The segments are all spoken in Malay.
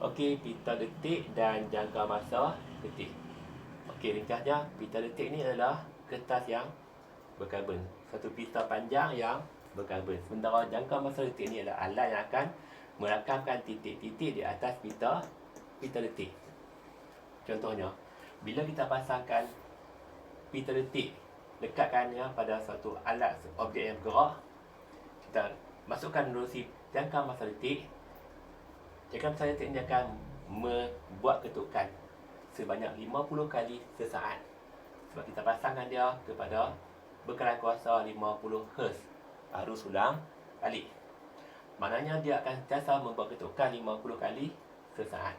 Okey, pita detik dan jangka masa detik. Okey, ringkasnya, pita detik ni adalah kertas yang berkarbon. Satu pita panjang yang berkarbon. Sementara jangka masa detik ni adalah alat yang akan merakamkan titik-titik di atas pita detik. Contohnya, bila kita pasangkan pita detik, dekatkannya pada satu alat objek yang bergerak, kita masukkan resolusi jangka masa detik. Jangka masa detik ini akan membuat ketukan sebanyak 50 kali sesaat. Sebab kita pasangkan dia kepada bekalan kuasa 50 Hz arus ulang alik. Maknanya dia akan sentiasa membuat ketukan 50 kali sesaat.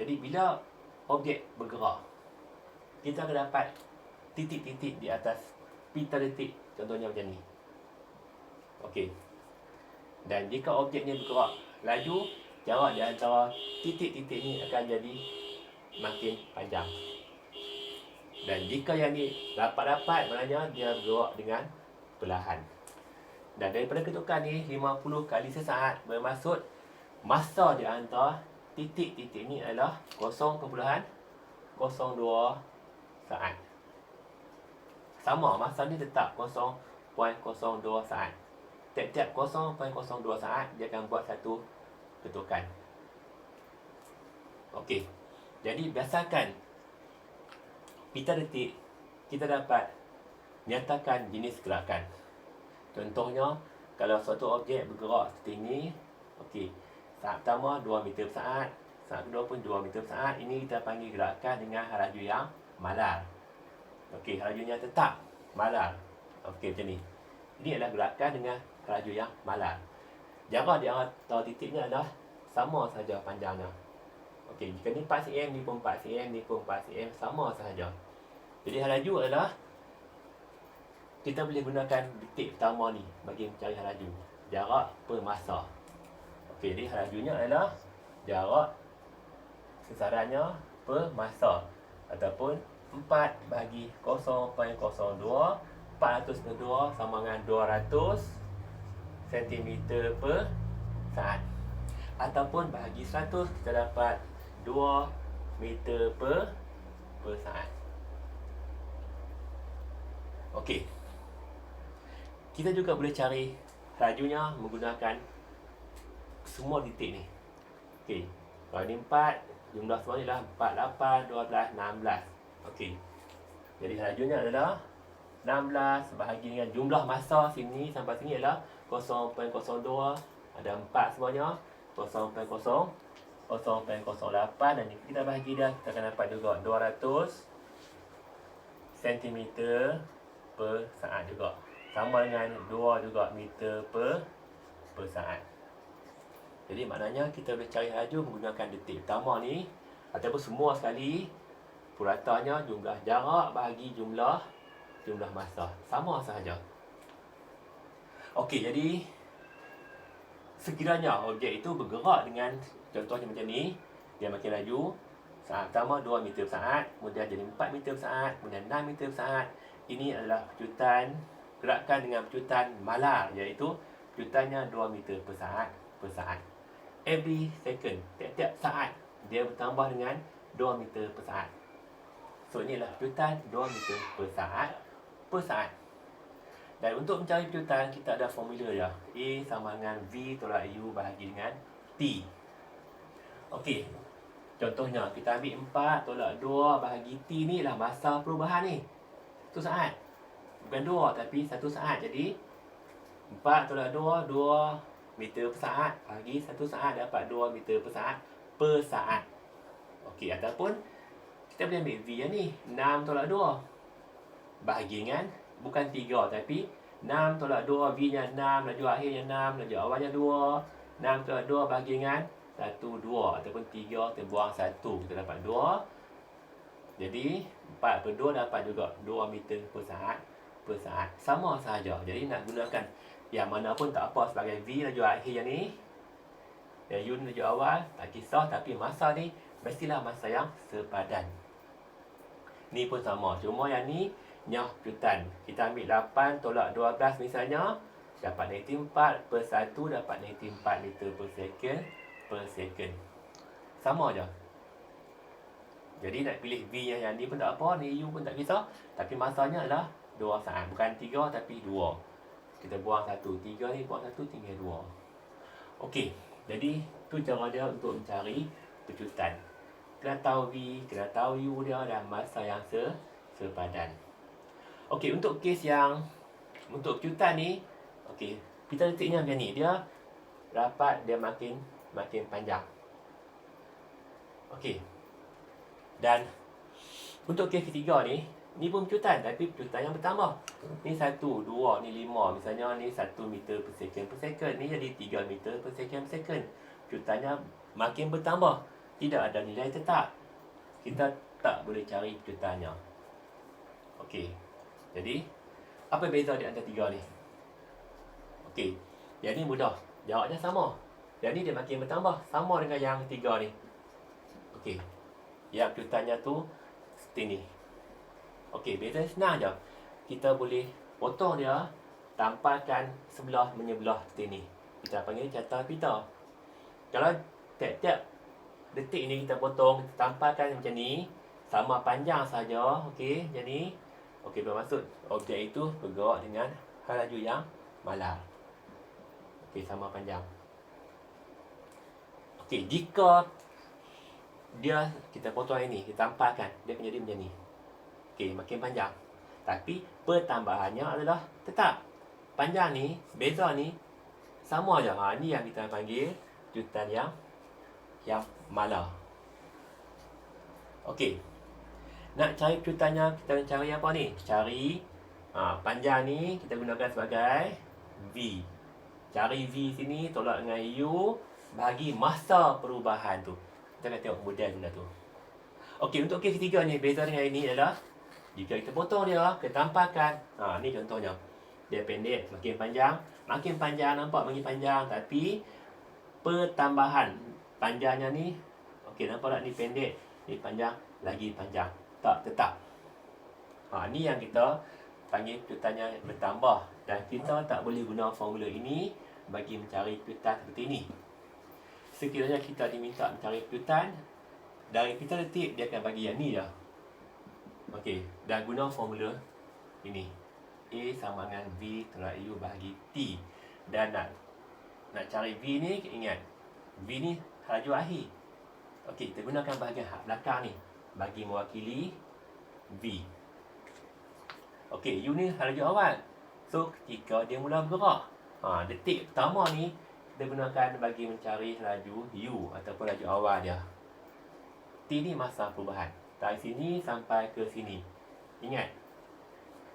Jadi bila objek bergerak, kita akan dapat titik-titik di atas pita detik. Contohnya macam ni. Okey. Dan jika objeknya bergerak laju, jarak di antara titik-titik ni akan jadi makin panjang. Dan jika yang ni rapat-rapat, maknanya dia bergerak dengan perlahan. Dan daripada ketukan ni 50 kali sesaat, bermaksud masa di antara titik-titik ni adalah 0.02 saat. Sama, masa ni tetap 0.02 saat. Tiap-tiap 0.02 saat dia akan buat satu ketukan. Okey. Jadi berdasarkan pita detik, kita dapat nyatakan jenis gerakan. Contohnya, kalau suatu objek bergerak seperti ini, okey, saat pertama 2 meter per saat, saat kedua pun 2 meter per saat. Ini kita panggil gerakan dengan laju yang malar. Okey, lajunya tetap malar. Okey, macam ni. Ini adalah gerakan dengan laju yang malar. Jarak di antara titiknya adalah sama sahaja panjangnya. Okey, jika ni 4 cm, ni pun 4 cm, ni pun 4 cm, sama sahaja. Jadi laju adalah kita boleh gunakan detik pertama ni bagi mencari laju. Jarak per masa. Okey, jadi lajunya adalah jarak sesarannya per masa, ataupun 4 bahagi 0.02, 402 sama dengan 200 cm per saat. Ataupun bahagi 100, kita dapat 2 meter per saat. Okey. Kita juga boleh cari lajunya menggunakan semua titik ni. Okey. Kalau ni 4, jumlah semua ni adalah 4, 8, 12, 16. Okey. Jadi lajunya adalah 16 bahagi dengan jumlah masa sini sampai sini adalah 0.02. Ada 4 semuanya. 0.08, dan kita bahagi dah, kita akan dapat juga 200 cm per saat juga. Sama dengan 2 juga meter per saat. Jadi maknanya kita boleh cari laju menggunakan detik pertama ni, ataupun semua sekali. Puratanya jumlah jarak bahagi jumlah masa. Sama sahaja. Okey, jadi sekiranya objek itu bergerak dengan contohnya macam ni, dia makin laju. Saat pertama 2 meter per saat, kemudian jadi 4 meter per saat, kemudian 6 meter per saat. Ini adalah pecutan, gerakan dengan pecutan malar, iaitu pecutannya 2 meter per saat. Every second, tiap-tiap saat dia bertambah dengan 2 meter per saat. So inilah pecutan 2 meter per saat. Dan untuk mencari pecutan, kita ada formula dia. A sama dengan V tolak U bahagi dengan T. Okey. Contohnya, kita ambil 4 tolak 2 bahagi T ni lah masa perubahan ni. 1 saat. Bukan 2, tapi 1 saat. Jadi, 4 tolak 2, 2 meter per saat. Bahagi 1 saat dapat 2 meter per saat. Okey, ataupun kita boleh ambil V yang ni. 6 tolak 2. Bahagi dengan, bukan 3, tapi 6 tolak 2, V nya 6, laju akhirnya 6, laju awalnya 2. 6 tolak 2 bahagi dengan 1, 2. Ataupun 3, terbuang 1. Kita dapat 2. Jadi 4 per 2 dapat juga 2 meter per saat. Sama sahaja. Jadi nak gunakan yang mana pun tak apa, sebagai V laju akhir yang ni, yang U ni laju awal, tak kisah. Tapi masa ni mestilah masa yang sepadan. Ni pun sama. Cuma yang ni nyah pecutan. Kita ambil 8 tolak 12 misalnya, dapat -4 per 1 dapat -4 meter per second. sama je. Jadi nak pilih V yang ni pun tak apa, ni U pun tak kisah. Tapi masanya adalah 2 saat. Bukan 3 tapi 2. Kita buang 1. 3 ni buang 1 tinggal 2. Okey. Jadi tu cara dia untuk mencari pecutan. Kena tahu V, kena tahu U dia dan masa yang sepadan. Okey, untuk kes yang untuk pecutan ni, okey, kita letaknya macam ni. Dia rapat, dia makin panjang. Okey. Dan untuk kes ketiga ni pun pecutan, tapi pecutan yang bertambah. Ni 1, 2, ni 5. Misalnya ni 1 meter per second. Ni jadi 3 meter per second. Pecutannya makin bertambah. Tidak ada nilai tetap. Kita tak boleh cari pecutannya. Okey. Jadi, apa beza di antara tiga ni? Okey. Yang ni mudah. Jawabnya sama. Yang ni dia makin bertambah. Sama dengan yang tiga ni. Okey. Yang pecutannya tu seperti ni. Okey, beza senang je. Kita boleh potong dia, tampalkan sebelah menyebelah seperti ni. Kita panggil carta pita. Kalau tiap-tiap detik ni kita potong, kita tampalkan macam ni, sama panjang saja. Okey, macam ni. Okey, bermaksud objek itu bergerak dengan laju yang malar. Okey, sama panjang. Okey, jika kita potong ini, kita tampalkan, dia akan jadi macam ni. Okey, makin panjang. Tapi pertambahannya adalah tetap. Panjang ni, beza ni sama je. Ni yang kita panggil pecutan yang malar. Okey. Nak cari pecutannya, kita cari apa ni? Cari panjang ni kita gunakan sebagai V. Cari V sini tolak dengan U, bagi masa perubahan tu. Kita akan tengok model benda tu. Okey, untuk kes ketiga ni, beza dengan ini adalah jika kita potong dia, kita tampalkan. Ni contohnya. Dia pendek, makin panjang. Makin panjang, nampak makin panjang. Tapi pertambahan panjangnya ni, okey, nampak tak ni pendek, ni panjang, lagi panjang. Tak tetap. Ni yang kita panggil pecutannya bertambah. Dan kita tak boleh guna formula ini bagi mencari pecutan seperti ini. Sekiranya kita diminta mencari pecutan, dari kita detik, dia akan bagi yang ni je. Okey, dan guna formula ini. A sama dengan V tolak U bahagi T. Dan nak cari V ni, ingat, V ni laju akhir. Okey, kita gunakan bahagian belakang ni bagi mewakili V. Okey, U ni laju awal. So, ketika dia mula bergerak, detik pertama ni kita gunakan bagi mencari laju U ataupun laju awal dia. T ni masa perubahan. Dari sini sampai ke sini. Ingat,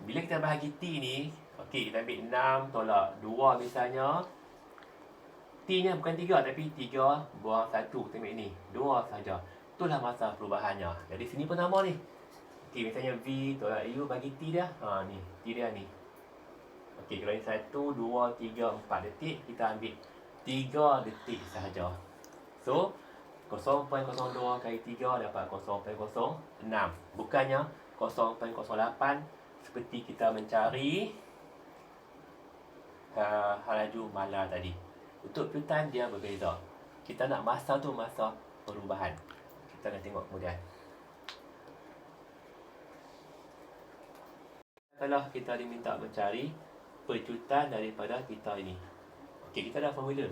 bila kita bahagi T ni, okey, kita ambil 6 tolak 2 misalnya. T nya bukan 3 tapi 3 buang 1. Kita ambil ni, 2 saja. Itulah masa perubahannya. Jadi sini pun sama ni. Okey, misalnya V tolak U bagi T dia. Ni, T dia ni. Okey, kalau ni 1, 2, 3, 4 detik, kita ambil 3 detik sahaja. So, 0.02 kali 3 dapat 0.06. Bukannya 0.08 seperti kita mencari laju malar tadi. Untuk pecutan dia berbeza. Kita nak masa tu masa perubahan. Kita akan tengok kemudian. Kalau kita diminta mencari pecutan daripada pita ini. Okey, kita ada formula.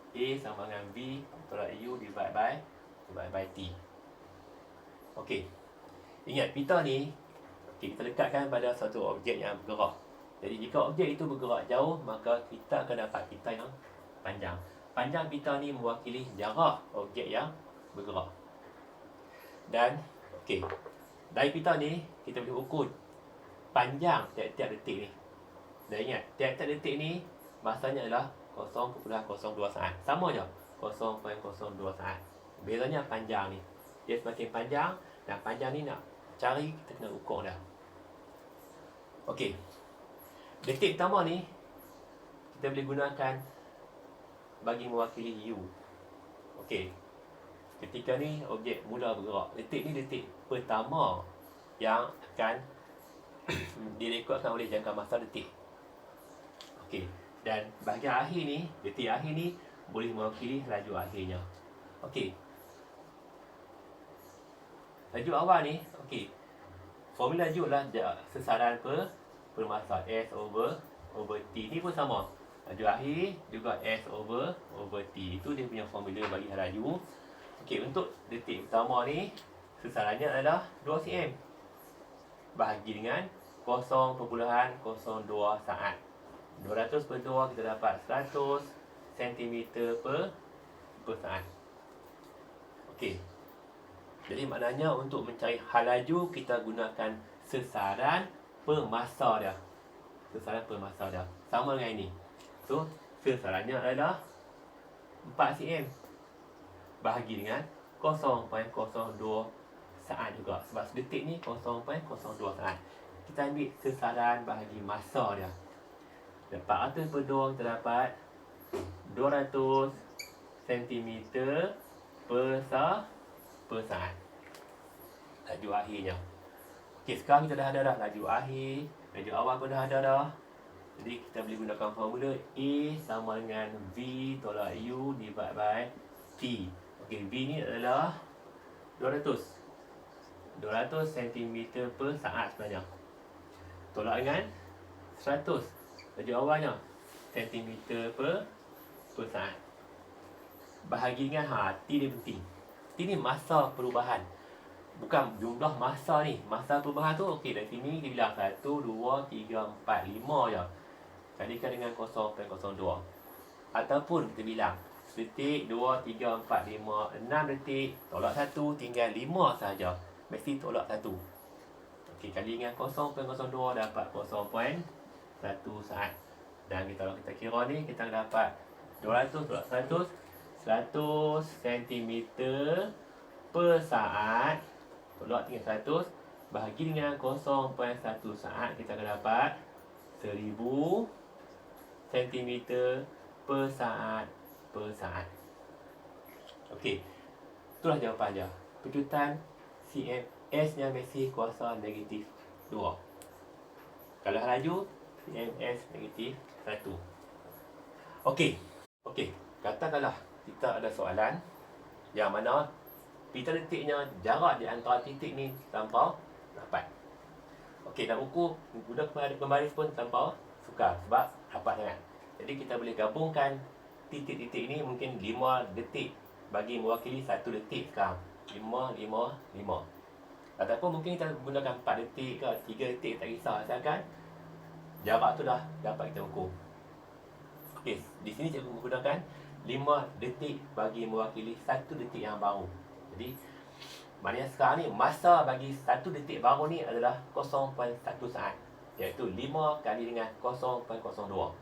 A sama dengan V tolak U divide by T. Okey. Ingat pita ni, kita lekatkan pada satu objek yang bergerak. Jadi jika objek itu bergerak jauh, maka kita akan dapat pita yang panjang. Panjang pita ni mewakili jarak objek yang bergerak. Dan okey, dari pita ni kita boleh ukur panjang tiap-tiap detik ni. Dan ingat, tiap-tiap detik ni masanya adalah 0.02 saat. Sama je, 0.02 saat. Bezanya panjang ni. Dia semakin panjang, dan panjang ni nak cari, kita kena ukur dah. Okey. Detik pertama ni kita boleh gunakan bagi mewakili U. Okey. Ketika ni objek mula bergerak. Detik ni detik pertama yang akan direkodkan oleh jangka masa detik. Okey. Dan bahagian akhir ni, detik akhir ni boleh mewakili laju akhirnya. Okey. Laju awal ni, okey. Formula laju lah sesaran per masa S over T. Ni pun sama. Laju akhir juga S over T. Itu dia punya formula bagi laju. Okey, untuk detik pertama ni sesarannya adalah 2 cm. Bahagi dengan 0.02 saat. 200 per 2 kita dapat 100 cm per saat. Okey. Jadi maknanya untuk mencari hal laju kita gunakan sesaran per masa dia. Sesaran per masa dia. Sama dengan ini. So, sesarannya adalah 4 cm. Bahagi dengan 0.02 saat juga. Sebab sedetik ni 0.02 saat. Kita ambil sesaran bahagi masa dia. 400 per 2 kita dapat 200 cm per saat. Laju akhirnya. Okey, sekarang kita dah ada dah laju akhir, laju awal pun dah ada dah. Jadi kita boleh gunakan formula A sama dengan V tolak U divided by T. Okey, V ni adalah 200 cm per saat sebenarnya. Tolak dengan 100 laju awalnya cm per saat. Bahagi dengan T dia penting. T ni masa perubahan. Bukan jumlah masa ni. Masa perubahan tu okey, dari sini kita bilang 1, 2, 3, 4, 5 je. Kalikan dengan 0.02. Ataupun kita bilang detik, 2, 3, 4, 5, 6 detik. Tolak 1, tinggal 5 saja. Mesti tolak 1. Okey, kali dengan 0.02 dapat 0.1 saat. Dan kalau kita kira ni, kita dapat 200 tolak 100 cm per saat. Tolak tinggal 100 bahagi dengan 0.1 saat, kita akan dapat 1000 cm per saat. Okey, itulah jawapan dia. Pecutan cm S nya masih kuasa negatif 2. Kalau laju cm S negatif 1. Okey, katakanlah kita ada soalan yang mana pita detiknya jarak di antara titik ni terlampau rapat. Okey, nak ukur guna pembaris pun terlampau sukar sebab rapat sangat. Jadi kita boleh gabungkan titik-titik ni mungkin 5 detik bagi mewakili 1 detik sekarang. 5, 5, 5. Ataupun mungkin kita gunakan 4 detik ke 3 detik, tak kisah, asalkan jarak tu dah dapat kita ukur. Okey, di sini cikgu menggunakan 5 detik bagi mewakili 1 detik yang baru. Jadi maknanya sekarang ni masa bagi 1 detik baru ni adalah 0.1 saat, iaitu 5 kali dengan 0.02.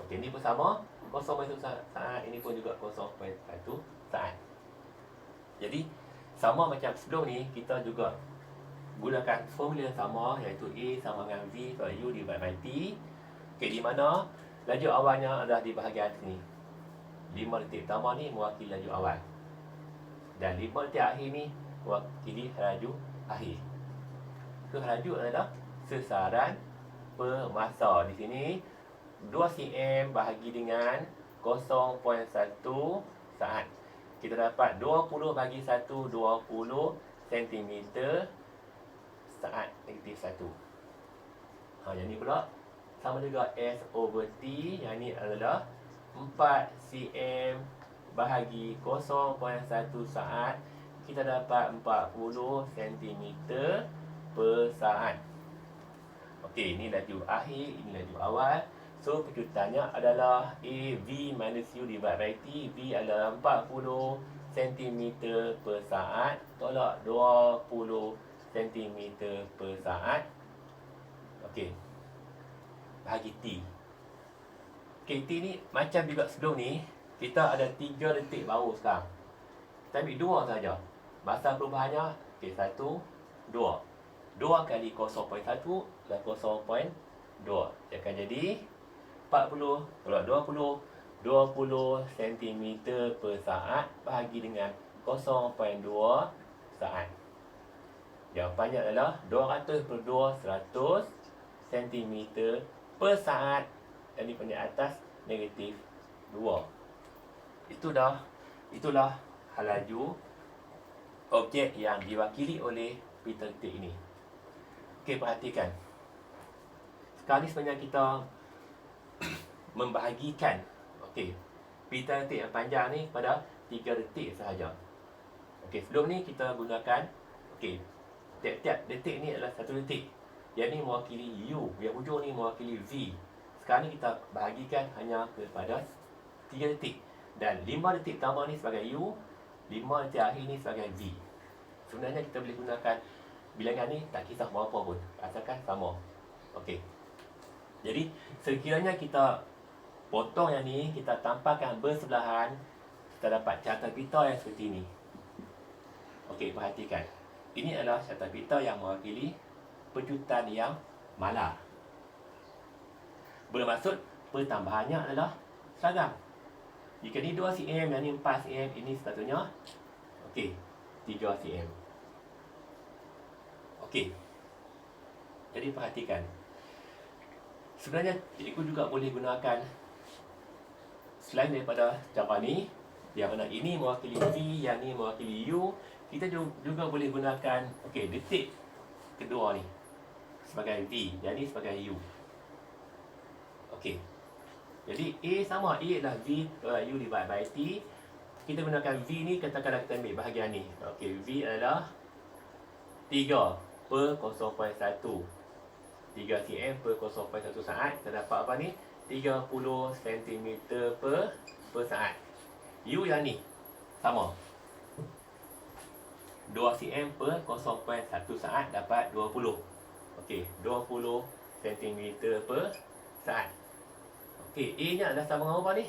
Okey, ini pun sama, 0.1 saat, ini pun juga 0.1 saat. Jadi sama macam sebelum ni, kita juga gunakan formula yang sama, iaitu A sama dengan V per U divided by T. Okey, di mana laju awalnya adalah di bahagian atas ni. 5 detik pertama ni mewakili laju awal. Dan 5 detik akhir ni mewakili laju akhir. So, laju adalah sesaran per masa. Di sini 2 cm bahagi dengan 0.1 saat. Kita dapat 20 bagi 1, 20 cm saat negatif 1. Yang ni pula sama juga S over T. Yang ni adalah 4 cm bahagi 0.1 saat. Kita dapat 40 cm per saat. Okey, ini laju akhir, ini laju awal. So, pecutannya adalah A V minus U divided by T. V adalah 40 cm per saat tolak 20 cm per saat. Okey, bahagi T. Okey, T ni macam juga sebelum ni, kita ada 3 detik baru sekarang. Kita ambil 2 saja. Masa perubahannya, okey, 1, 2. 2 kali 0.1 dan 0.2. Dia akan jadi 40 tolak 20. 20 cm per saat bahagi dengan 0.2 saat. Jawapannya adalah 200 per 2, 100 cm per saat. Dan di pandai atas negatif 2. Itulah hal laju objek yang diwakili oleh pita detik ini. Okey, perhatikan. Sekarang ni sebenarnya kita membahagikan pita detik yang panjang ni pada 3 detik sahaja. Sebelum ni kita gunakan tiap-tiap detik ni adalah 1 detik. Yang ni mewakili U, yang hujung ni mewakili V. Sekarang ni kita bahagikan hanya kepada 3 detik. Dan 5 detik pertama ni sebagai U, 5 detik akhir ni sebagai V. Sebenarnya kita boleh gunakan bilangan ni tak kisah berapa pun, asalkan sama. Jadi sekiranya kita potong yang ni, kita tampakkan bersebelahan, kita dapat carta pita yang seperti ini. Perhatikan. Ini adalah carta pita yang mewakili pejutan yang malar. Bermaksud pertambahannya adalah seragam. Jika ni 2 cm, yang ni 4 cm, ini sepatutnya 3 cm. Jadi perhatikan. Sebenarnya cikgu juga boleh gunakan selain daripada cara ni, yang mana ini mewakili V, yang ni mewakili U, kita juga boleh gunakan detik kedua ni sebagai V, yang ni sebagai U. Jadi A sama, A adalah V U divided by T. Kita gunakan V ni, katakanlah kita ambil bahagian ni. V adalah 3 per 0.1 cm per 0.1 saat. Kita dapat apa ni? 30 cm per saat. U yang ni sama, 2 cm per 0.1 saat dapat 20. 20 cm per saat. A nya adalah sama dengan apa ni?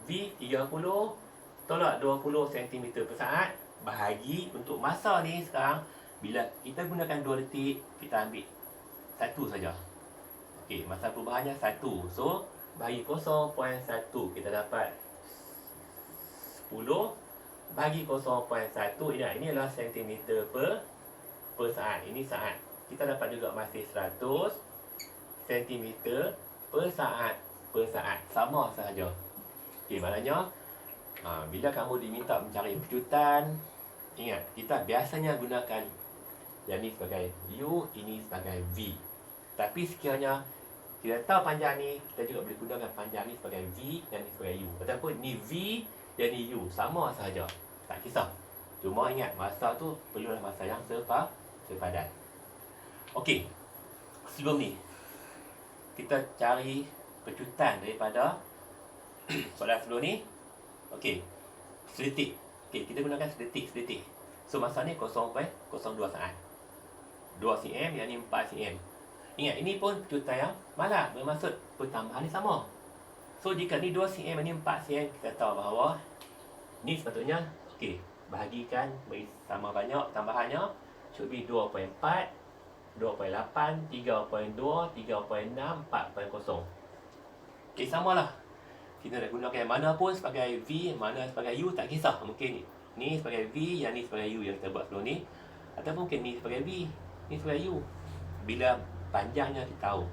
V 30 tolak 20 cm per saat bahagi untuk masa ni sekarang. Bila kita gunakan 2 detik, kita ambil 1 saja. Masa perubahannya 1. So, bahagi 0.1, kita dapat 10 bahagi 0.1. Ini adalah cm per saat. Ini saat. Kita dapat juga masih 100 cm per saat. Sama sahaja. Maknanya bila kamu diminta mencari pejutan, ingat, kita biasanya gunakan yang ni sebagai U, ini sebagai V. Tapi sekiranya kita tahu panjang ni, kita juga boleh gunakan panjang ni sebagai V, yang ni sebagai U. Ataupun ni V, yang ni U. Sama sahaja, tak kisah. Cuma ingat, masa tu perlulah masa yang sepadan. Sebelum ni kita cari pejutan daripada soalan sebelum ni. Sedetik. Kita gunakan sedetik. So masa ni 0.02 saat. 2 cm, yang ni 4 cm. Ingat, ini pun pejutan yang malar. Bermaksud pertambahan ni sama. So jika ni 2 cm, yang ni 4 cm, kita tahu bahawa ni sepatutnya bahagikan bagi sama banyak tambahannya. Should be 2.4, 2.8, 3.2, 3.6, 4.0. Samalah. Kita nak gunakan yang mana pun sebagai V, mana sebagai U, tak kisah. Mungkin ni sebagai V, yang ni sebagai U yang kita buat sebelum ni. Ataupun mungkin ni sebagai V, ni sebagai U. Bila panjangnya kita tahu,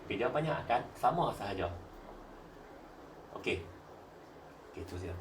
jawapannya akan sama sahaja. Itu saja.